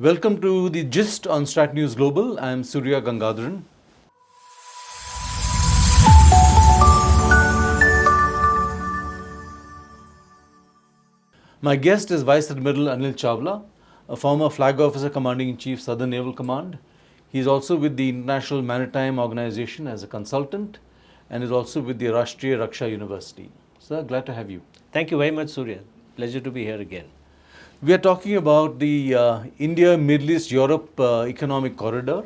Welcome to the Gist on Strat News Global. I am Surya Gangadharan. My guest is Vice Admiral Anil Chawla, a former Flag Officer Commanding in Chief, Southern Naval Command. He is also with the International Maritime Organization as a consultant and is also with the Rashtriya Raksha University. Sir, glad to have you. Thank you very much, Surya. Pleasure to be here again. We are talking about the India, Middle East, Europe economic corridor.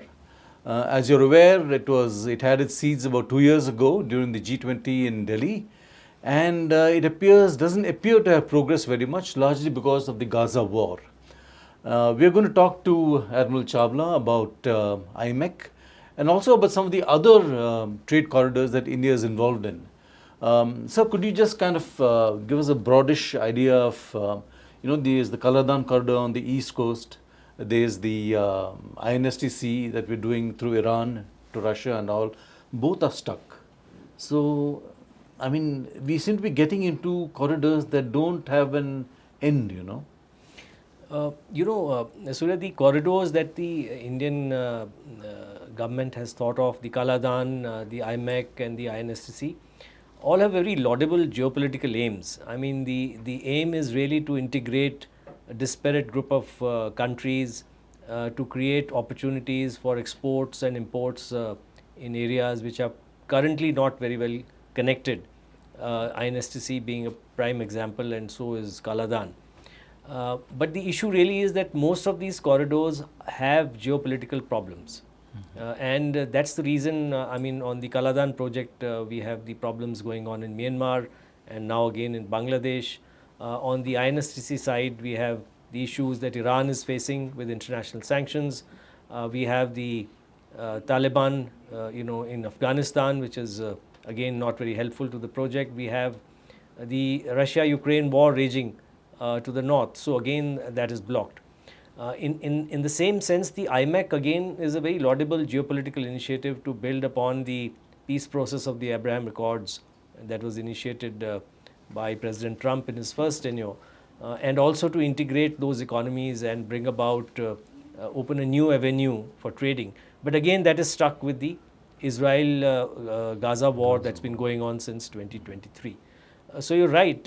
As you're aware, it had its seeds about 2 years ago during the G20 in Delhi, and doesn't appear to have progressed very much, largely because of the Gaza War. We are going to talk to Admiral Chawla about IMEC and also about some of the other trade corridors that India is involved in. Sir, could you just kind of give us a broadish idea of there's the Kaladan corridor on the east coast. There's the INSTC that we're doing through Iran to Russia and all. Both are stuck. So, I mean, we seem to be getting into corridors that don't have an end, Surya, the corridors that the Indian government has thought of, the Kaladan, the IMEC and the INSTC, all have very laudable geopolitical aims. I mean, the aim is really to integrate a disparate group of countries to create opportunities for exports and imports in areas which are currently not very well connected. INSTC being a prime example, and so is Kaladan. But the issue really is that most of these corridors have geopolitical problems. And that's the reason, on the Kaladan project, we have the problems going on in Myanmar and now again in Bangladesh. On the INSTC side, we have the issues that Iran is facing with international sanctions. We have the Taliban, in Afghanistan, which is again not very helpful to the project. We have the Russia-Ukraine war raging to the north. So again, that is blocked. In the same sense, the IMEC again is a very laudable geopolitical initiative to build upon the peace process of the Abraham Accords that was initiated by President Trump in his first tenure, and also to integrate those economies and bring about, open a new avenue for trading. But again, that is stuck with the Israel-Gaza war that's been going on since 2023. So you're right,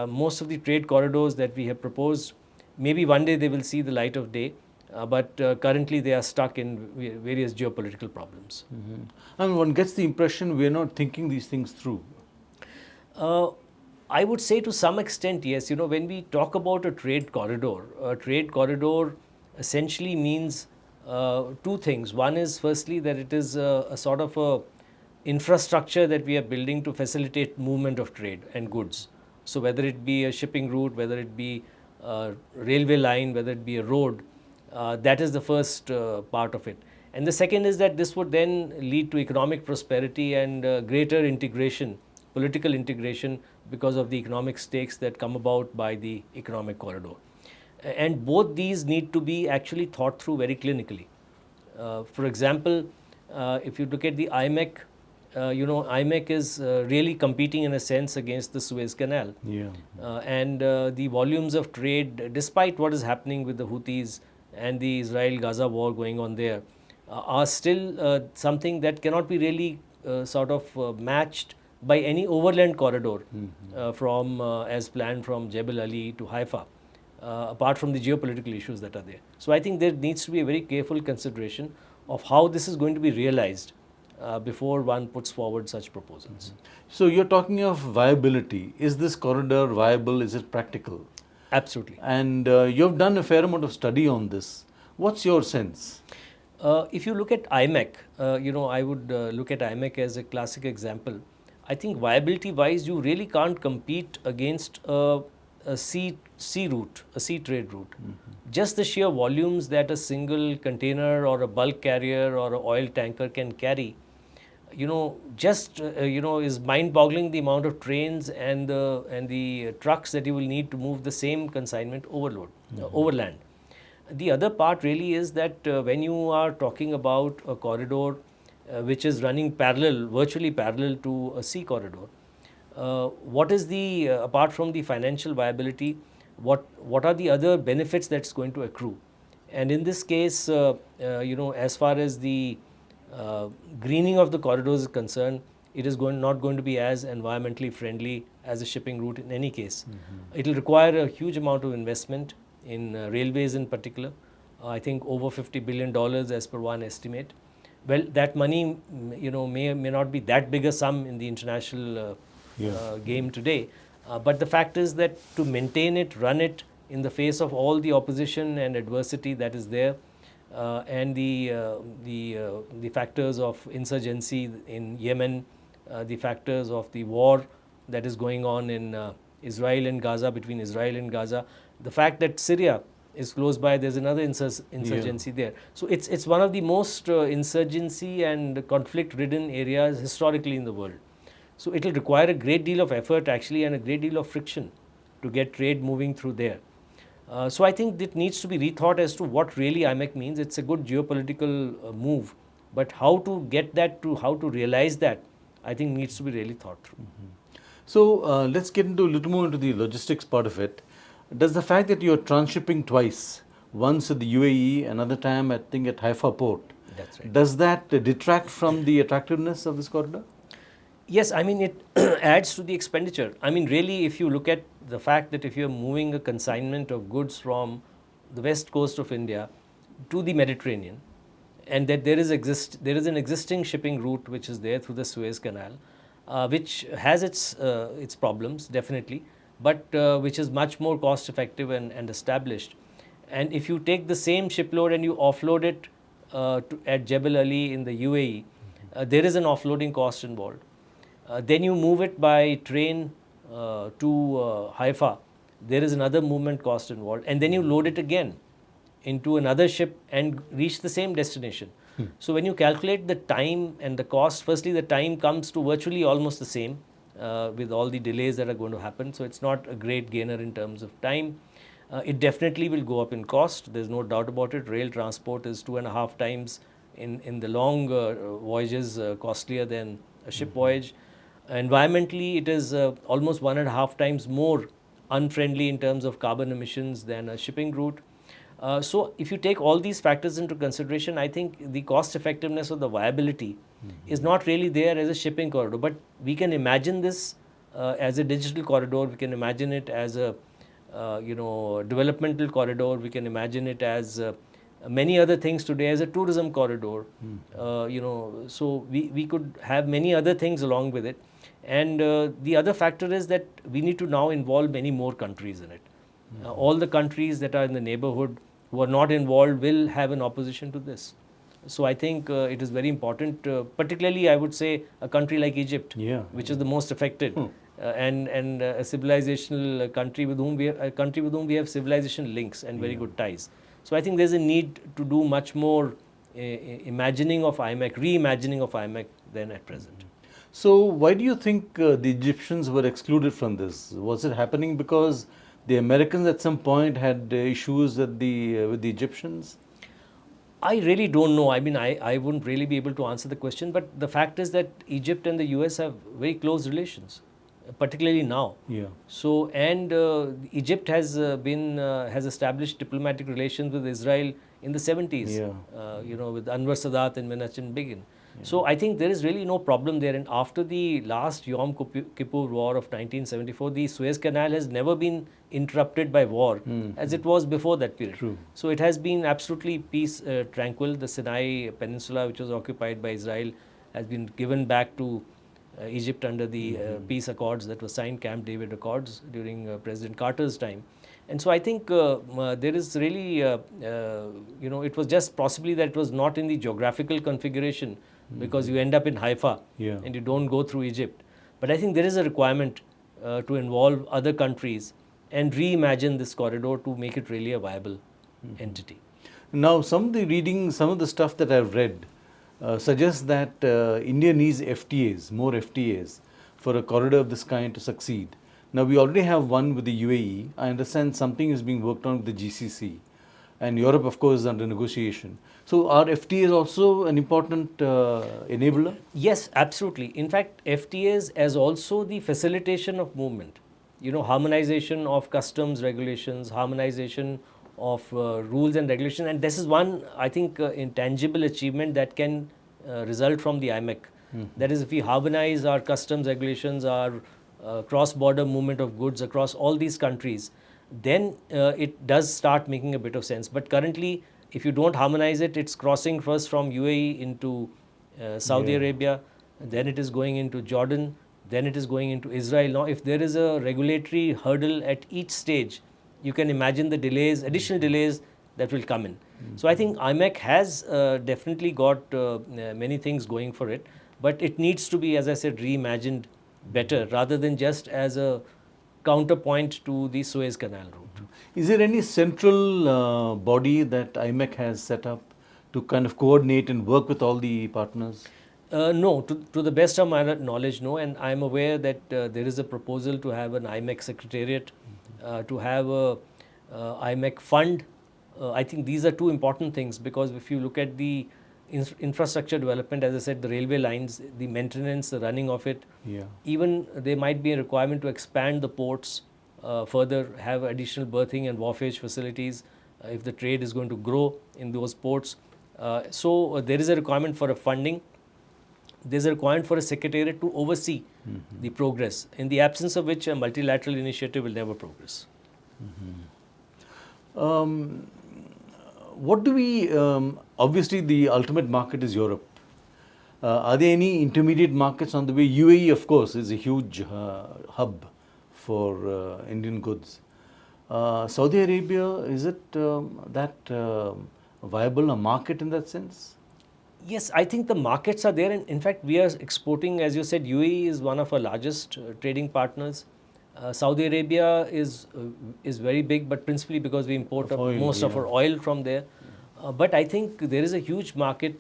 most of the trade corridors that we have proposed, maybe one day they will see the light of day, but currently they are stuck in various geopolitical problems. Mm-hmm. And one gets the impression we're not thinking these things through. I would say to some extent, yes. When we talk about a trade corridor essentially means two things. One is firstly that it is a sort of a infrastructure that we are building to facilitate movement of trade and goods. So whether it be a shipping route, whether it be a railway line, whether it be a road, that is the first part of it. And the second is that this would then lead to economic prosperity and greater integration, political integration, because of the economic stakes that come about by the economic corridor. And both these need to be actually thought through very clinically. For example, if you look at the IMEC, IMEC is really competing in a sense against the Suez Canal. Yeah. And the volumes of trade, despite what is happening with the Houthis and the Israel-Gaza war going on there, are still something that cannot be really matched by any overland corridor from, as planned, from Jebel Ali to Haifa, apart from the geopolitical issues that are there. So I think there needs to be a very careful consideration of how this is going to be realized before one puts forward such proposals. So you're talking of viability. Is this corridor viable? Is it practical? Absolutely. And you've done a fair amount of study on this. What's your sense? If you look at IMEC, I would look at IMEC as a classic example. I think viability-wise, you really can't compete against a sea route, a sea trade route. Just the sheer volumes that a single container or a bulk carrier or an oil tanker can carry, is mind-boggling, the amount of trains and the trucks that you will need to move the same consignment overland. The other part really is that when you are talking about a corridor which is running virtually parallel to a sea corridor, what is the, apart from the financial viability, what are the other benefits that's going to accrue? And in this case, as far as the greening of the corridors is concerned, it is not going to be as environmentally friendly as a shipping route in any case. It will require a huge amount of investment in railways in particular. I think over $50 billion as per one estimate. Well, that money, may not be that big a sum in the international game today. But the fact is that to maintain it, run it in the face of all the opposition and adversity that is there, and the factors of insurgency in Yemen, the factors of the war that is going on in Israel and Gaza, between Israel and Gaza, the fact that Syria is close by, there's another insurgency there. So it's one of the most insurgency and conflict-ridden areas historically in the world. So it will require a great deal of effort actually and a great deal of friction to get trade moving through there. So I think it needs to be rethought as to what really IMEC means. It's a good geopolitical move, but how to get that to, how to realize that, I think needs to be really thought through. So let's get into a little more into the logistics part of it. Does the fact that you're transshipping twice, once at the UAE, another time I think at Haifa port, That's right. does that detract from the attractiveness of this corridor? Yes, I mean it adds to the expenditure. I mean really, if you look at the fact that if you're moving a consignment of goods from the west coast of India to the Mediterranean, and that there is an existing shipping route which is there through the Suez Canal, which has its problems definitely, but which is much more cost effective and established. And if you take the same shipload and you offload it at Jebel Ali in the UAE, there is an offloading cost involved. Then you move it by train to Haifa, there is another movement cost involved, and then you load it again into another ship and reach the same destination. So when you calculate the time and the cost, firstly the time comes to virtually almost the same with all the delays that are going to happen. So it's not a great gainer in terms of time. It definitely will go up in cost, there's no doubt about it. Rail transport is 2.5 times in the long voyages costlier than a ship voyage. Environmentally, it is almost 1.5 times more unfriendly in terms of carbon emissions than a shipping route. So if you take all these factors into consideration, I think the cost effectiveness or the viability is not really there as a shipping corridor. But we can imagine this as a digital corridor. We can imagine it as a developmental corridor. We can imagine it as many other things today as a tourism corridor. So we could have many other things along with it. And the other factor is that we need to now involve many more countries in it. All the countries that are in the neighborhood who are not involved will have an opposition to this. So I think it is very important, particularly I would say a country like Egypt, which is the most affected, and a civilizational country with whom we have civilization links and very good ties. So I think there's a need to do much more reimagining of IMEC than at present. So why do you think the Egyptians were excluded from this? Was it happening because the Americans at some point had issues with the Egyptians? I really don't know. I mean, I wouldn't really be able to answer the question, but the fact is that Egypt and the US have very close relations, particularly now. So, and Egypt has has established diplomatic relations with Israel in the 70s, with Anwar Sadat and Menachem Begin. So I think there is really no problem there. And after the last Yom Kippur War of 1974, the Suez Canal has never been interrupted by war as it was before that period. So it has been absolutely tranquil. The Sinai Peninsula, which was occupied by Israel, has been given back to Egypt under the peace accords that were signed, Camp David Accords, during President Carter's time. And so I think there is really, it was just possibly that it was not in the geographical configuration, because you end up in Haifa and you don't go through Egypt. But I think there is a requirement to involve other countries and reimagine this corridor to make it really a viable entity. Now, some of the stuff that I've read suggests that India needs FTAs, more FTAs, for a corridor of this kind to succeed. Now, we already have one with the UAE. I understand something is being worked on with the GCC. And Europe, of course, is under negotiation. So are FTAs also an important enabler? Yes, absolutely. In fact, FTAs as also the facilitation of movement. Harmonization of customs regulations, harmonization rules and regulations. And this is one, I think, intangible achievement that can result from the IMEC. That is, if we harmonize our customs regulations, our cross-border movement of goods across all these countries, then it does start making a bit of sense. But currently, if you don't harmonize it, it's crossing first from UAE into Saudi Arabia, then it is going into Jordan, then it is going into Israel. Now, if there is a regulatory hurdle at each stage, you can imagine the delays, additional delays that will come in. So I think IMEC has definitely got many things going for it, but it needs to be, as I said, reimagined better rather than just as a counterpoint to the Suez Canal route. Is there any central body that IMEC has set up to kind of coordinate and work with all the partners? No, to the best of my knowledge, no. And I'm aware that there is a proposal to have an IMEC Secretariat, to have a IMEC fund. I think these are two important things, because if you look at the infrastructure development, as I said, the railway lines, the maintenance, the running of it, even there might be a requirement to expand the ports further, have additional berthing and wharfage facilities if the trade is going to grow in those ports. So there is a requirement for a funding. There's a requirement for a secretariat to oversee the progress, in the absence of which a multilateral initiative will never progress. What do we, obviously the ultimate market is Europe. Are there any intermediate markets on the way? UAE, of course, is a huge hub for Indian goods. Saudi Arabia, is it that viable a market in that sense? Yes, I think the markets are there, and in fact we are exporting, as you said, UAE is one of our largest trading partners. Saudi Arabia is very big, but principally because we import most of our oil from there. But I think there is a huge market,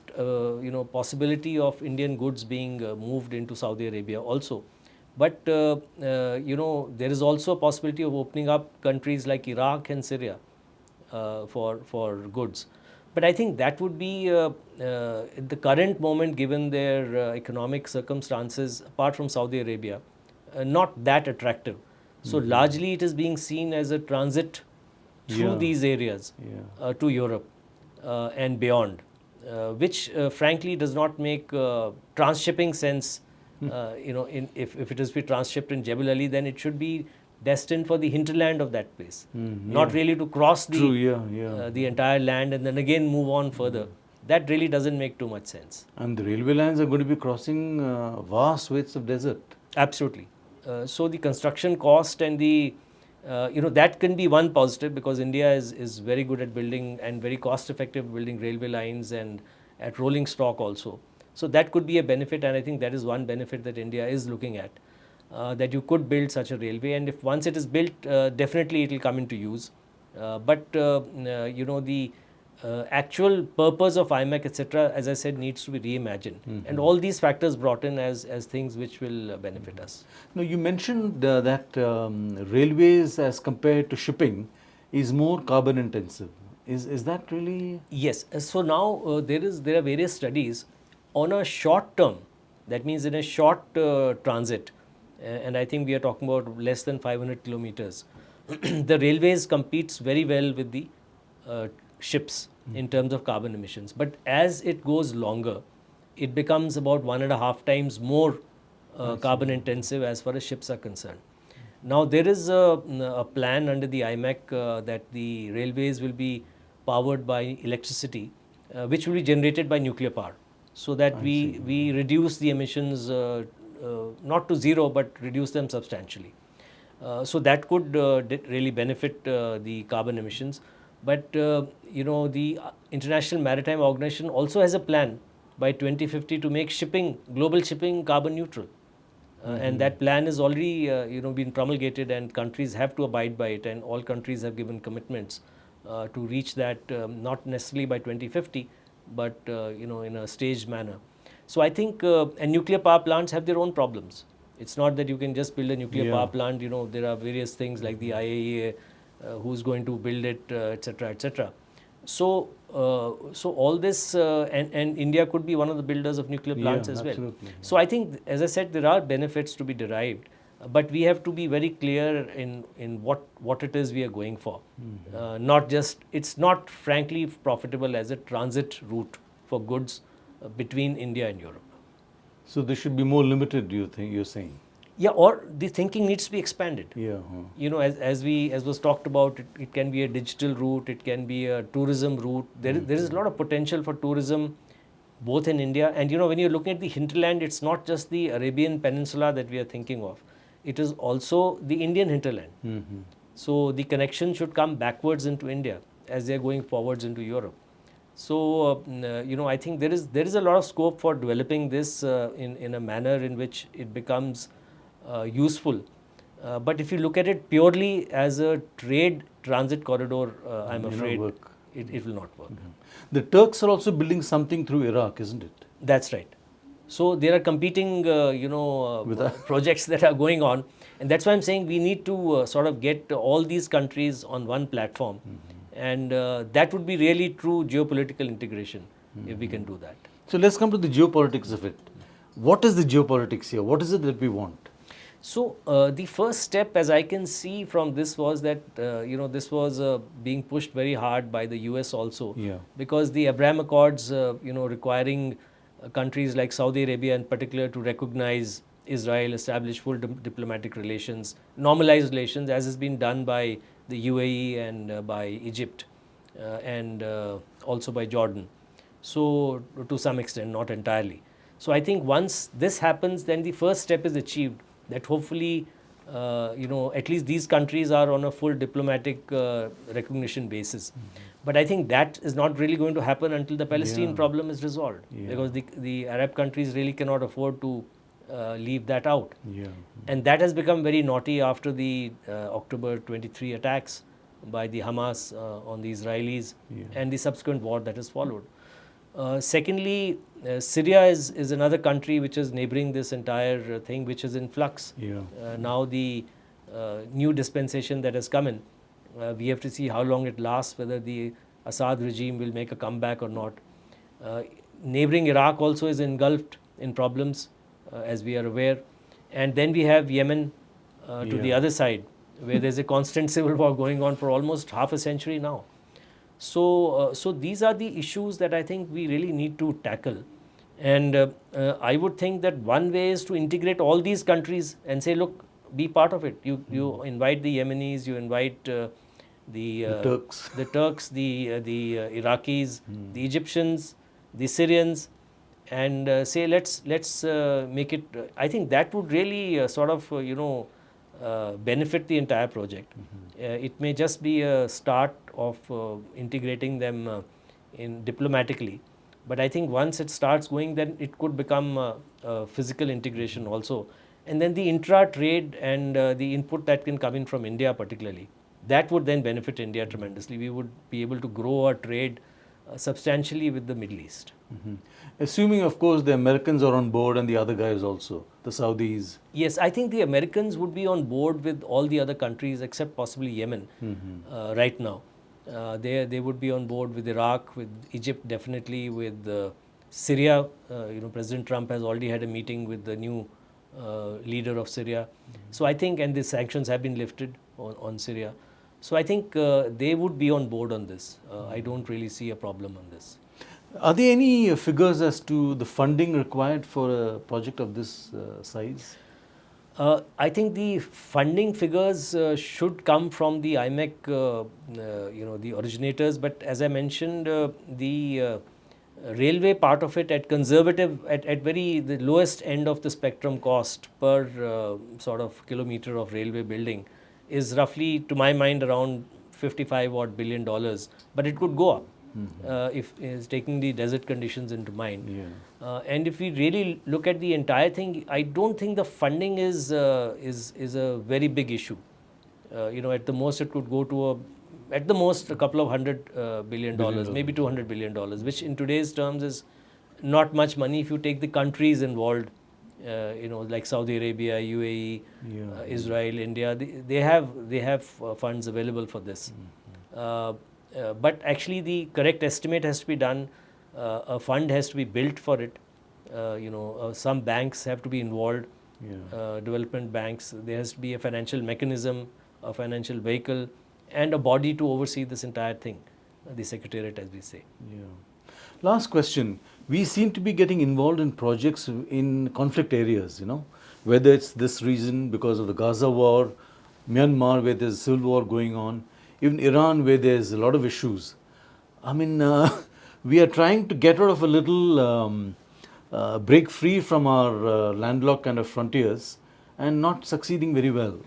possibility of Indian goods being moved into Saudi Arabia also. But there is also a possibility of opening up countries like Iraq and Syria for goods. But I think that would be, at the current moment, given their economic circumstances, apart from Saudi Arabia, not that attractive. So largely it is being seen as a transit through these areas to Europe and beyond, which frankly does not make transshipping sense. If it is to be transshipped in Jebel Ali, then it should be destined for the hinterland of that place, not really to cross the entire land and then again move on further. That really doesn't make too much sense. And the railway lines are going to be crossing vast swathes of desert. Absolutely. So the construction cost and the, that can be one positive, because India is very good at building and very cost effective building railway lines and at rolling stock also. So that could be a benefit, and I think that is one benefit that India is looking at. That you could build such a railway, and if once it is built, definitely it will come into use. But the actual purpose of IMEC, etc., as I said, needs to be reimagined, and all these factors brought in as things which will benefit us. Now, you mentioned that railways, as compared to shipping, is more carbon intensive. Is that really? Yes. So now there are various studies on a short term. That means in a short transit. And I think we are talking about less than 500 kilometers. The railways competes very well with the ships in terms of carbon emissions. But as it goes longer, it becomes about 1.5 times more carbon intensive as far as ships are concerned. Now there is a plan under the IMEC that the railways will be powered by electricity, which will be generated by nuclear power, so that we reduce the emissions not to zero, but reduce them substantially. So that could really benefit the carbon emissions. But the International Maritime Organization also has a plan by 2050 to make global shipping carbon neutral. And that plan is already been promulgated, and countries have to abide by it, and all countries have given commitments to reach that, not necessarily by 2050, but in a staged manner. So I think, and nuclear power plants have their own problems. It's not that you can just build a nuclear power plant. There are various things like the IAEA, who's going to build it, etc., etc. So all this, and India could be one of the builders of nuclear plants as well. Absolutely. So I think, as I said, there are benefits to be derived. but we have to be very clear in what it is we are going for. Not just, it's not frankly profitable as a transit route for goods between India and Europe. So they should be more limited, do you think, you're saying? Yeah, or the thinking needs to be expanded. Yeah. You know, as was talked about, it can be a digital route, it can be a tourism route. There is a lot of potential for tourism both in India, and you know, when you're looking at the hinterland, it's not just the Arabian Peninsula that we are thinking of. It is also the Indian hinterland. So the connection should come backwards into India as they're going forwards into Europe. So you know, I think there is a lot of scope for developing this in a manner in which it becomes useful. But if you look at it purely as a trade transit corridor, I'm afraid it will not work. The Turks are also building something through Iraq, isn't it? That's right. So there are competing, projects that are going on, and that's why I'm saying we need to sort of get all these countries on one platform, and that would be really true geopolitical integration if we can do that. So let's come to the geopolitics of it. What is the geopolitics here? What is it that we want? So the first step, as I can see from this, was that this was being pushed very hard by the US also, because the Abraham Accords, requiring countries like Saudi Arabia in particular to recognize Israel, establish full diplomatic relations, normalize relations, as has been done by the UAE and by Egypt and also by Jordan. So to some extent, not entirely. So I think once this happens, then the first step is achieved, that hopefully, at least these countries are on a full diplomatic recognition basis. But I think that is not really going to happen until the Palestinian problem is resolved, because the Arab countries really cannot afford to leave that out. And that has become very naughty after the October 23 attacks by the Hamas on the Israelis and the subsequent war that has followed. Secondly, Syria is another country which is neighboring this entire thing, which is in flux. Now the new dispensation that has come in, we have to see how long it lasts, whether the Assad regime will make a comeback or not. Neighboring Iraq also is engulfed in problems, as we are aware. And then we have Yemen to the other side, where there's a constant civil war going on for almost half a century now. So these are the issues that I think we really need to tackle. And I would think that one way is to integrate all these countries and say, look, be part of it. You invite the Yemenis, you invite the Turks, the Iraqis, the Egyptians, the Syrians, and say let's make it. I think that would really benefit the entire project. It may just be a start of integrating them in diplomatically, but I think once it starts going, then it could become physical integration also. And then the intra-trade and the input that can come in from India particularly, that would then benefit India tremendously. We would be able to grow our trade substantially with the Middle East. Assuming, of course, the Americans are on board and the other guys also, the Saudis. Yes, I think the Americans would be on board with all the other countries except possibly Yemen right now. They would be on board with Iraq, with Egypt definitely, with Syria. President Trump has already had a meeting with the new leader of Syria. So I think, and the sanctions have been lifted on Syria. So I think they would be on board on this. I don't really see a problem on this. Are there any figures as to the funding required for a project of this size? I think the funding figures should come from the IMEC, the originators. But as I mentioned, the railway part of it at conservative, at the lowest end of the spectrum cost per sort of kilometer of railway building is roughly, to my mind, around $55 billion. But it could go up. If is taking the desert conditions into mind, and if we really look at the entire thing, I don't think the funding is a very big issue. At the most it could go to a couple of $100 billion, maybe $200 billion, which in today's terms is not much money if you take the countries involved. Like Saudi Arabia, UAE, Israel, India. They have funds available for this. But actually the correct estimate has to be done. A fund has to be built for it. Some banks have to be involved. development banks. There has to be a financial mechanism, a financial vehicle, and a body to oversee this entire thing, the Secretariat, as we say. Yeah. Last question. We seem to be getting involved in projects in conflict areas, whether it's this region because of the Gaza War, Myanmar where there's a civil war going on, even Iran where there's a lot of issues. I mean, we are trying to get out of a little break free from our landlocked kind of frontiers and not succeeding very well.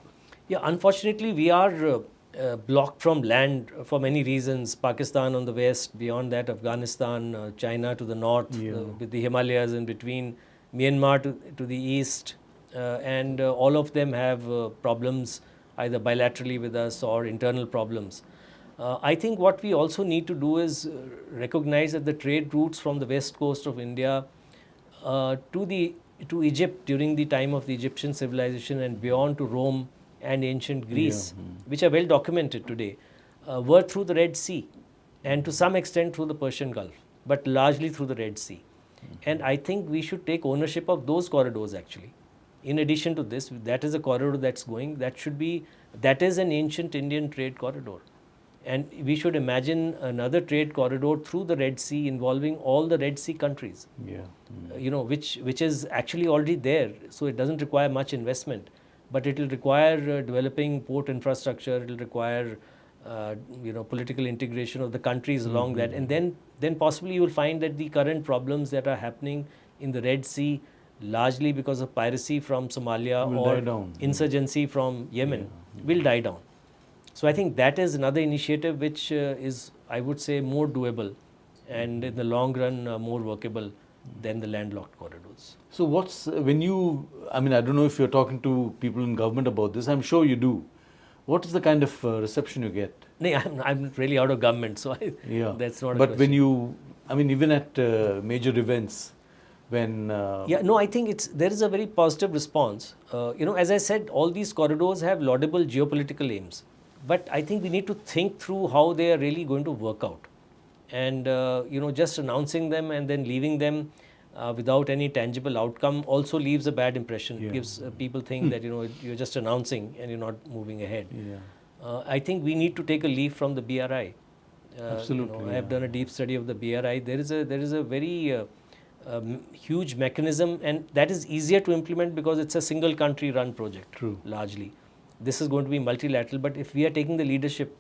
Yeah, unfortunately, we are blocked from land for many reasons. Pakistan on the west, beyond that, Afghanistan, China to the north, with the Himalayas in between, Myanmar to the east, and all of them have problems either bilaterally with us or internal problems. I think what we also need to do is recognize that the trade routes from the west coast of India to Egypt during the time of the Egyptian civilization and beyond to Rome and ancient Greece, which are well documented today, were through the Red Sea and to some extent through the Persian Gulf, but largely through the Red Sea. And I think we should take ownership of those corridors actually. In addition to this, that is a corridor that's going, that is an ancient Indian trade corridor. And we should imagine another trade corridor through the Red Sea involving all the Red Sea countries, which is actually already there. So it doesn't require much investment, but it will require developing port infrastructure. It will require, political integration of the countries along that. And then possibly you will find that the current problems that are happening in the Red Sea, largely because of piracy from Somalia or insurgency from Yemen, will die down. So I think that is another initiative which is, I would say, more doable and in the long run more workable than the landlocked corridors. So I don't know if you're talking to people in government about this, I'm sure you do. What is the kind of reception you get? No, I'm really out of government, so that's not a But question. even at major events, when... I think there is a very positive response. As I said, all these corridors have laudable geopolitical aims. But I think we need to think through how they are really going to work out. And, just announcing them and then leaving them without any tangible outcome also leaves a bad impression. It gives people think that, you're just announcing and you're not moving ahead. I think we need to take a leaf from the BRI. Absolutely. I have done a deep study of the BRI. There is a very huge mechanism, and that is easier to implement because it's a single country run project. Largely. This is going to be multilateral, but if we are taking the leadership,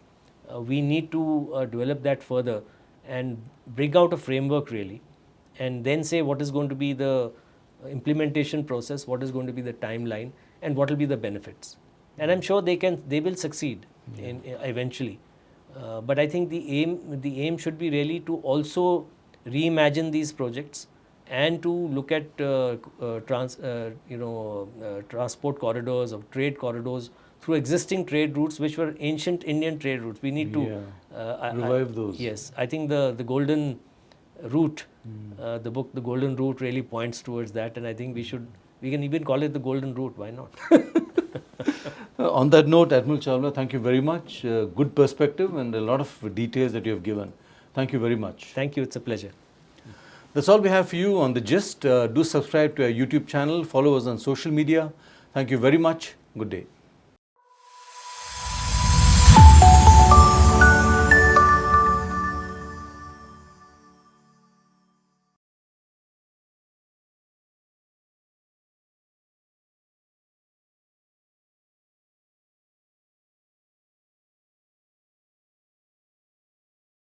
we need to develop that further and bring out a framework really, and then say what is going to be the implementation process, what is going to be the timeline, and what will be the benefits. And I'm sure they will succeed eventually. But I think the aim should be really to also reimagine these projects and to look at transport corridors or trade corridors through existing trade routes which were ancient Indian trade routes. We need to revive those. Yes, I think the golden route, the book The Golden Route really points towards that, and I think we can even call it the golden route. Why not? On that note, Admiral Chawla, thank you very much. Good perspective and a lot of details that you have given. Thank you very much. Thank you. It's a pleasure. That's all we have for you on The Gist. Do subscribe to our YouTube channel. Follow us on social media. Thank you very much. Good day.